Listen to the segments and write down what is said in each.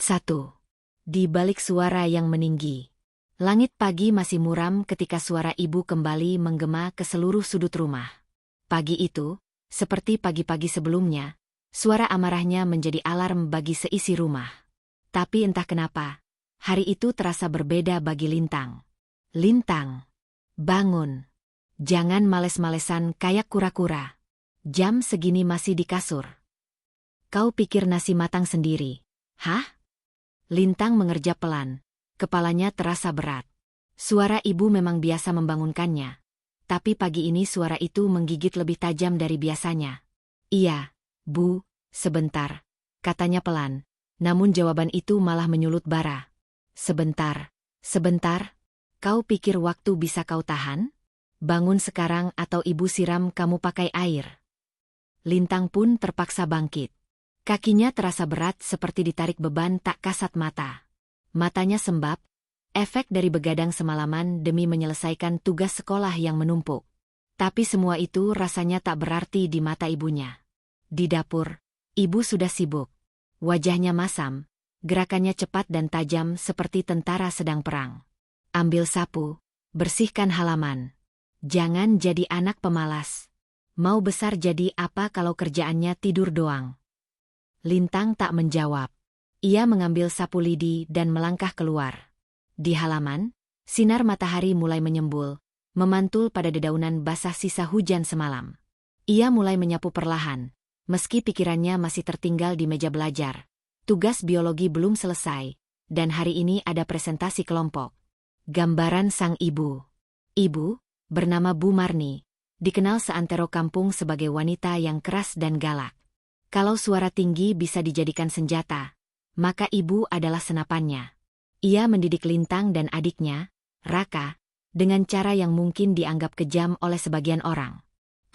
1. Di balik suara yang meninggi. Langit pagi masih muram ketika suara ibu kembali menggema ke seluruh sudut rumah. Pagi itu, seperti pagi-pagi sebelumnya, suara amarahnya menjadi alarm bagi seisi rumah. Tapi entah kenapa, hari itu terasa berbeda bagi Lintang. Lintang, bangun. Jangan males-malesan kayak kura-kura. Jam segini masih di kasur. Kau pikir nasi matang sendiri? Hah? Lintang mengerjap pelan. Kepalanya terasa berat. Suara ibu memang biasa membangunkannya. Tapi pagi ini suara itu menggigit lebih tajam dari biasanya. Iya, Bu, sebentar, katanya pelan. Namun jawaban itu malah menyulut bara. Sebentar, kau pikir waktu bisa kau tahan? Bangun sekarang atau ibu siram kamu pakai air. Lintang pun terpaksa bangkit. Kakinya terasa berat seperti ditarik beban tak kasat mata. Matanya sembab, efek dari begadang semalaman demi menyelesaikan tugas sekolah yang menumpuk. Tapi semua itu rasanya tak berarti di mata ibunya. Di dapur, ibu sudah sibuk. Wajahnya masam, gerakannya cepat dan tajam seperti tentara sedang perang. Ambil sapu, bersihkan halaman. Jangan jadi anak pemalas. Mau besar jadi apa kalau kerjaannya tidur doang? Lintang tak menjawab. Ia mengambil sapu lidi dan melangkah keluar. Di halaman, sinar matahari mulai menyembul, memantul pada dedaunan basah sisa hujan semalam. Ia mulai menyapu perlahan, meski pikirannya masih tertinggal di meja belajar. Tugas biologi belum selesai, dan hari ini ada presentasi kelompok. Gambaran sang ibu. Ibu, bernama Bu Marni, dikenal seantero kampung sebagai wanita yang keras dan galak. Kalau suara tinggi bisa dijadikan senjata, maka ibu adalah senapannya. Ia mendidik Lintang dan adiknya, Raka, dengan cara yang mungkin dianggap kejam oleh sebagian orang.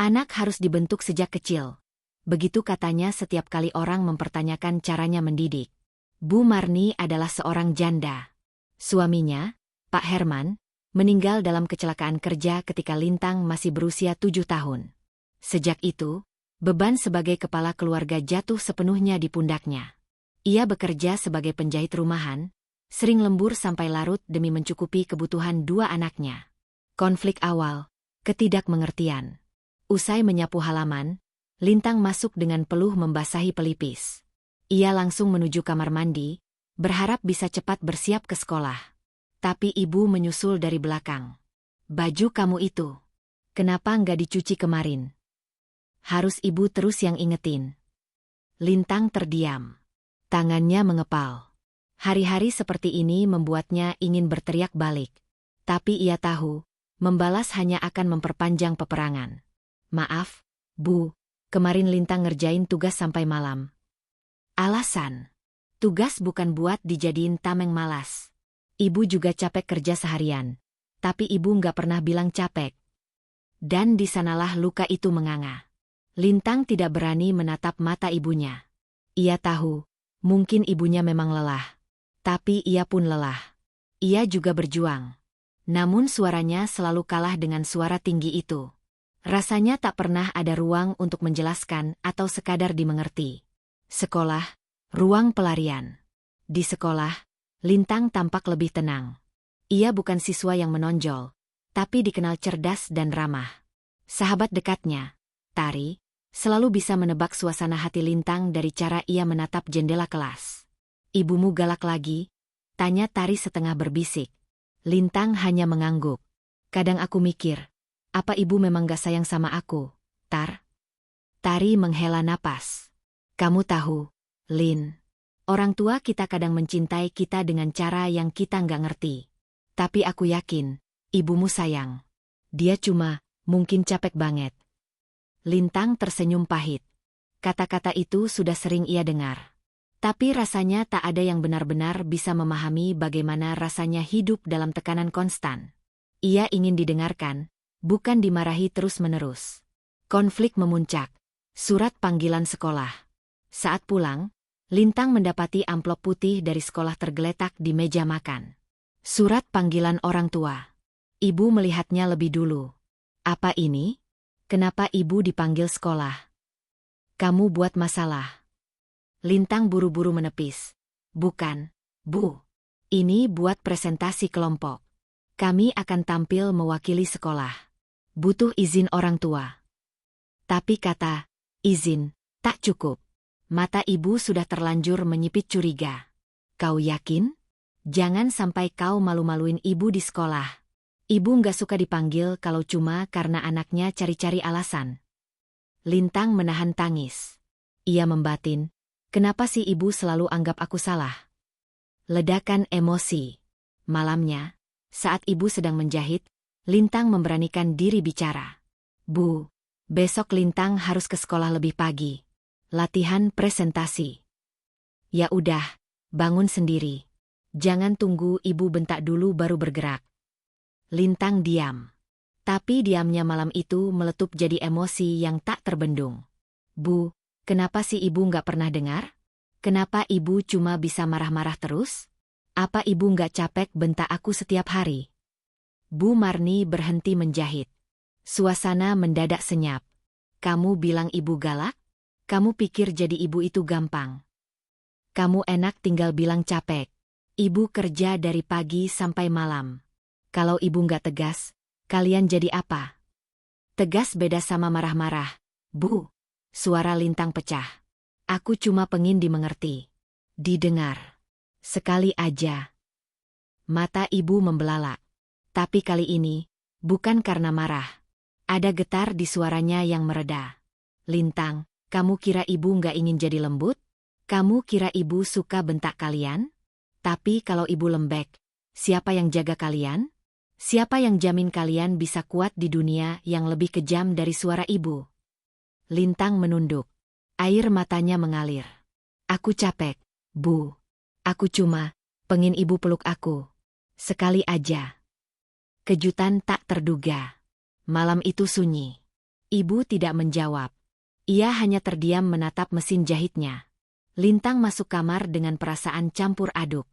Anak harus dibentuk sejak kecil. Begitu katanya setiap kali orang mempertanyakan caranya mendidik. Bu Marni adalah seorang janda. Suaminya, Pak Herman, meninggal dalam kecelakaan kerja ketika Lintang masih berusia 7 tahun. Sejak itu, beban sebagai kepala keluarga jatuh sepenuhnya di pundaknya. Ia bekerja sebagai penjahit rumahan, sering lembur sampai larut demi mencukupi kebutuhan 2 anaknya. Konflik awal, ketidakmengertian. Usai menyapu halaman, Lintang masuk dengan peluh membasahi pelipis. Ia langsung menuju kamar mandi, berharap bisa cepat bersiap ke sekolah. Tapi ibu menyusul dari belakang. Baju kamu itu, kenapa nggak dicuci kemarin? Harus ibu terus yang ingetin. Lintang terdiam. Tangannya mengepal. Hari-hari seperti ini membuatnya ingin berteriak balik. Tapi ia tahu, membalas hanya akan memperpanjang peperangan. Maaf, Bu, kemarin Lintang ngerjain tugas sampai malam. Alasan. Tugas bukan buat dijadiin tameng malas. Ibu juga capek kerja seharian. Tapi ibu nggak pernah bilang capek. Dan di sanalah luka itu menganga. Lintang tidak berani menatap mata ibunya. Ia tahu, mungkin ibunya memang lelah. Tapi ia pun lelah. Ia juga berjuang. Namun suaranya selalu kalah dengan suara tinggi itu. Rasanya tak pernah ada ruang untuk menjelaskan atau sekadar dimengerti. Sekolah, ruang pelarian. Di sekolah, Lintang tampak lebih tenang. Ia bukan siswa yang menonjol, tapi dikenal cerdas dan ramah. Sahabat dekatnya, Tari, selalu bisa menebak suasana hati Lintang dari cara ia menatap jendela kelas. Ibumu galak lagi? Tanya Tari setengah berbisik. Lintang hanya mengangguk. Kadang aku mikir, apa ibu memang gak sayang sama aku, Tar? Tari menghela napas. Kamu tahu, Lin, orang tua kita kadang mencintai kita dengan cara yang kita nggak ngerti. Tapi aku yakin, ibumu sayang. Dia cuma, mungkin capek banget. Lintang tersenyum pahit. Kata-kata itu sudah sering ia dengar. Tapi rasanya tak ada yang benar-benar bisa memahami bagaimana rasanya hidup dalam tekanan konstan. Ia ingin didengarkan, bukan dimarahi terus-menerus. Konflik memuncak. Surat panggilan sekolah. Saat pulang, Lintang mendapati amplop putih dari sekolah tergeletak di meja makan. Surat panggilan orang tua. Ibu melihatnya lebih dulu. Apa ini? Kenapa ibu dipanggil sekolah? Kamu buat masalah. Lintang buru-buru menepis. Bukan, Bu. Ini buat presentasi kelompok. Kami akan tampil mewakili sekolah. Butuh izin orang tua. Tapi kata, izin, tak cukup. Mata ibu sudah terlanjur menyipit curiga. Kau yakin? Jangan sampai kau malu-maluin ibu di sekolah. Ibu nggak suka dipanggil kalau cuma karena anaknya cari-cari alasan. Lintang menahan tangis. Ia membatin, kenapa sih ibu selalu anggap aku salah? Ledakan emosi. Malamnya, saat ibu sedang menjahit, Lintang memberanikan diri bicara. Bu, besok Lintang harus ke sekolah lebih pagi. Latihan presentasi. Ya udah, bangun sendiri. Jangan tunggu ibu bentak dulu baru bergerak. Lintang diam. Tapi diamnya malam itu meletup jadi emosi yang tak terbendung. Bu, kenapa sih ibu nggak pernah dengar? Kenapa ibu cuma bisa marah-marah terus? Apa ibu nggak capek bentak aku setiap hari? Bu Marni berhenti menjahit. Suasana mendadak senyap. Kamu bilang ibu galak? Kamu pikir jadi ibu itu gampang? Kamu enak tinggal bilang capek. Ibu kerja dari pagi sampai malam. Kalau ibu nggak tegas, kalian jadi apa? Tegas beda sama marah-marah. Bu, suara Lintang pecah. Aku cuma pengin dimengerti. Didengar. Sekali aja. Mata ibu membelalak. Tapi kali ini, bukan karena marah. Ada getar di suaranya yang mereda. Lintang, kamu kira ibu nggak ingin jadi lembut? Kamu kira ibu suka bentak kalian? Tapi kalau ibu lembek, siapa yang jaga kalian? Siapa yang jamin kalian bisa kuat di dunia yang lebih kejam dari suara ibu? Lintang menunduk. Air matanya mengalir. Aku capek, Bu. Aku cuma pengin ibu peluk aku. Sekali aja. Kejutan tak terduga. Malam itu sunyi. Ibu tidak menjawab. Ia hanya terdiam menatap mesin jahitnya. Lintang masuk kamar dengan perasaan campur aduk.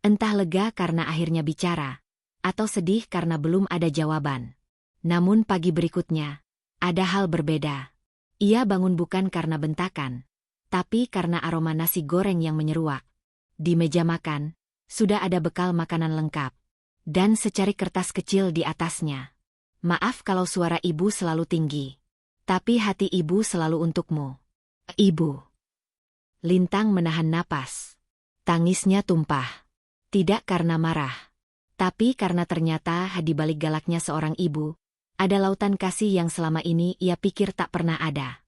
Entah lega karena akhirnya bicara, atau sedih karena belum ada jawaban. Namun pagi berikutnya, ada hal berbeda. Ia bangun bukan karena bentakan, tapi karena aroma nasi goreng yang menyeruak. Di meja makan, sudah ada bekal makanan lengkap. Dan secari kertas kecil di atasnya. Maaf kalau suara ibu selalu tinggi. Tapi hati ibu selalu untukmu. Ibu. Lintang menahan napas. Tangisnya tumpah. Tidak karena marah. Tapi karena ternyata di balik galaknya seorang ibu, ada lautan kasih yang selama ini ia pikir tak pernah ada.